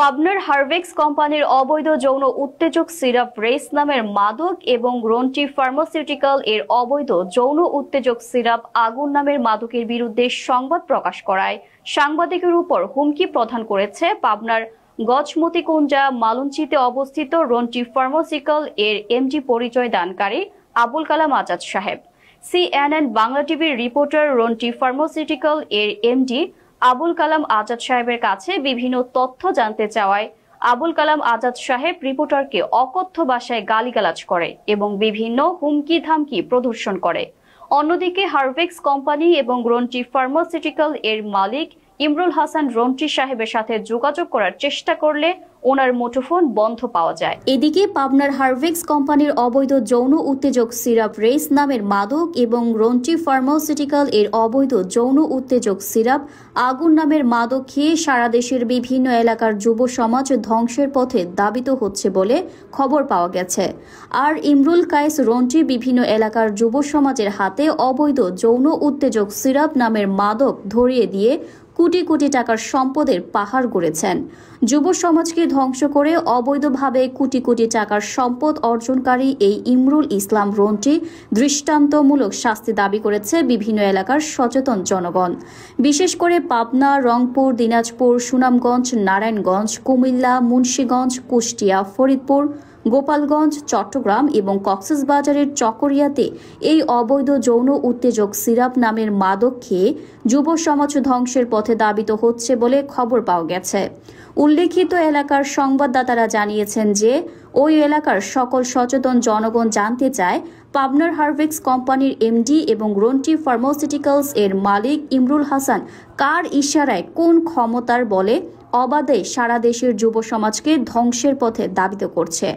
পাবনার হারভেক্স কোম্পানির অবৈধ যৌন উত্তেজক সিরাপ রেস নামের মাদক এবং রন্টি ফার্মাসিউটিক্যাল এর অবৈধ যৌন উত্তেজক সিরাপ আগুন নামের মাদকের বিরুদ্ধে সংবাদ প্রকাশ করায় সাংবাদিকের উপর হুমকি প্রদান করেছে পাবনার গজমতিকুঞ্জা মালঞ্চিতে অবস্থিত রন্টি ফার্মাসিউটিক্যাল এর এমডি পরিচয় দানকারী আবুল কালাম আজাদ সাহেব। CNN বাংলা টিভির রিপোর্টার রন্টি ফার্মাসিউটিক্যাল এর এমডি আবুল কালাম আজাদ সাহেবের কাছে বিভিন্ন তথ্য জানতে চাওয়ায় আবুল কালাম আজাদ সাহেব রিপোর্টারকে অকথ্য ভাষায় গালিগালাজ করে এবং বিভিন্ন হুমকি ধামকি প্রদর্শন করে। অন্যদিকে হারভেক্স কোম্পানি এবং রন্টি ফার্মাসিউটিক্যাল এর মালিক ইমরুল হাসান রন্টি সাহেবের সাথে যোগাযোগ করার চেষ্টা করলে ওনার মুঠোফোন বন্ধ পাওয়া যায়। এদিকে পাবনার হারভেক্স কোম্পানির অবৈধ যৌন উত্তেজক সিরাপ রেস নামের মাদক এবং রন্টি ফার্মাসিউটিক্যাল এর অবৈধ যৌন উত্তেজক সিরাপ আগুন নামের মাদক খেয়ে সারা দেশের বিভিন্ন এলাকার যুব সমাজ ধ্বংসের পথে ধাবিত হচ্ছে বলে খবর পাওয়া গেছে। আর ইমরুল কায়েস রন্টি বিভিন্ন এলাকার যুব সমাজের হাতে অবৈধ যৌন উত্তেজক সিরাপ নামের মাদক ধরিয়ে দিয়ে কোটি কোটি টাকার সম্পদের পাহাড় গড়েছেন। যুব সমাজকে ধ্বংস করে অবৈধভাবে কোটি কোটি টাকার সম্পদ অর্জনকারী এই ইমরুল ইসলাম রন্টি দৃষ্টান্তমূলক শাস্তি দাবি করেছে বিভিন্ন এলাকার সচেতন জনগণ। বিশেষ করে পাবনা, রংপুর, দিনাজপুর, সুনামগঞ্জ, নারায়ণগঞ্জ, কুমিল্লা, মুন্সিগঞ্জ, কুষ্টিয়া, ফরিদপুর, গোপালগঞ্জ, চট্টগ্রাম এবং কক্সবাজারের চকরিয়াতে এই অবৈধ যৌন উত্তেজক সিরাপ নামের মাদক খেয়ে যুব সমাজ ধ্বংসের পথে ধাবিত হচ্ছে বলে খবর পাওয়া গেছে। উল্লেখিত এলাকার সংবাদদাতারা জানিয়েছেন যে ওই এলাকার সকল সচেতন জনগণ জানতে চায় পাবনার হারভেক্স কোম্পানির এমডি এবং রন্টি ফার্মাসিউটিক্যালস এর মালিক ইমরুল হাসান কার ইশারায় কোন ক্ষমতার বলে অবাধে সারা দেশের যুব সমাজকে ধ্বংসের পথে ধাবিত করছে।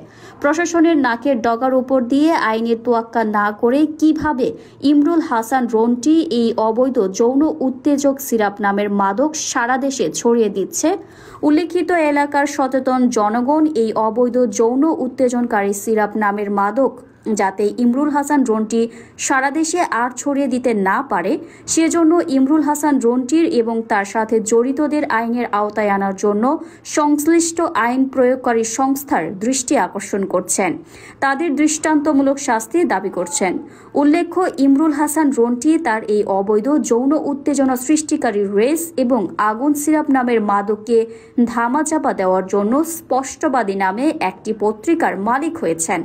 প্রশাসনের নাকের ডগার উপর দিয়ে আইনের তোয়াক্কা না করে কিভাবে ইমরুল হাসান রন্টি এই অবৈধ যৌন উত্তেজক সিরাপ নামের মাদক সারা দেশে ছড়িয়ে দিচ্ছে। উল্লেখিত এলাকার সচেতন জনগণ এই অবৈধ যৌন উত্তেজনকারী সিরাপ নামের মাদক যাতে ইমরুল হাসান রন্টি সারা দেশে আর ছড়িয়ে দিতে না পারে সেজন্য ইমরুল হাসান রন্টির এবং তার সাথে জড়িতদের আইনের আওতায় আনার জন্য সংশ্লিষ্ট আইন প্রয়োগকারী সংস্থার দৃষ্টি আকর্ষণ করছেন। তাদের দৃষ্টান্তমূলক শাস্তি দাবি করছেন। উল্লেখ্য, ইমরুল হাসান রন্টি তার এই অবৈধ যৌন উত্তেজনা সৃষ্টিকারী রেস এবং আগুন সিরাপ নামের মাদককে ধামাচাপা দেওয়ার জন্য স্পষ্টবাদী নামে একটি পত্রিকার মালিক হয়েছেন।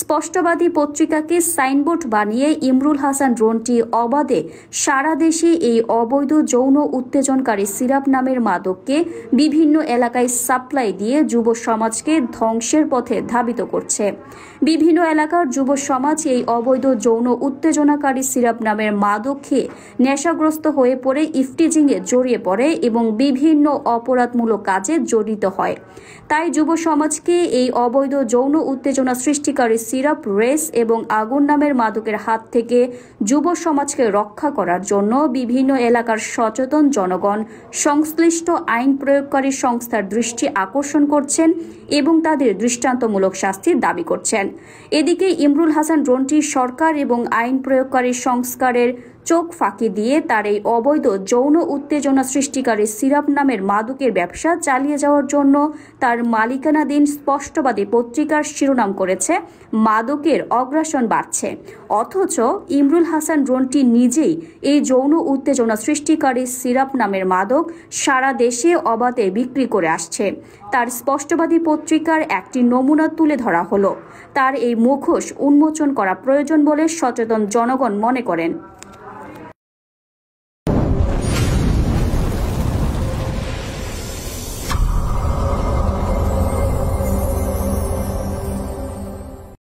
স্পষ্টবাদী পত্রিকাকে সাইনবোর্ড বানিয়ে ইমরুল হাসান রন্টি অবাধে সারা দেশে এই অবৈধ যৌন উত্তেজনকারী সিরাপ নামের মাদককে বিভিন্ন এলাকায় সাপ্লাই দিয়ে যুব সমাজকে ধ্বংসের পথে ধাবিত করছে। বিভিন্ন এলাকার যুব সমাজ এই অবৈধ যৌন উত্তেজনাকারী সিরাপ নামের মাদক খেয়ে নেশাগ্রস্ত হয়ে পড়ে ইফটিজিংয়ে জড়িয়ে পড়ে এবং বিভিন্ন অপরাধমূলক কাজে জড়িত হয়। তাই যুব সমাজকে এই অবৈধ যৌন উত্তেজনা সৃষ্টিকারী সিরাপ রেস এবং আগুন নামের মাদকের হাত থেকে যুব সমাজকে রক্ষা করার জন্য বিভিন্ন এলাকার সচেতন জনগণ সংশ্লিষ্ট আইন প্রয়োগকারী সংস্থার দৃষ্টি আকর্ষণ করছেন এবং তাদের দৃষ্টান্তমূলক শাস্তির দাবি করছেন। এদিকে ইমরুল হাসান রন্টি সরকার এবং আইন প্রয়োগকারী সংস্কারের চোখ ফাঁকি দিয়ে তার এই অবৈধ যৌন উত্তেজনা সৃষ্টিকারী সিরাপ নামের মাদকের ব্যবসা চালিয়ে যাওয়ার জন্য তার মালিকানাধীন স্পষ্টবাদী পত্রিকার শিরোনাম করেছে মাদকের অগ্রাসন বাড়ছে। অথচ ইমরুল হাসান রন্টি নিজেই এই যৌন উত্তেজনা সৃষ্টিকারী সিরাপ নামের মাদক সারা দেশে অবাধে বিক্রি করে আসছে। তার স্পষ্টবাদী পত্রিকার একটি নমুনা তুলে ধরা হলো। তার এই মুখোশ উন্মোচন করা প্রয়োজন বলে সচেতন জনগণ মনে করেন।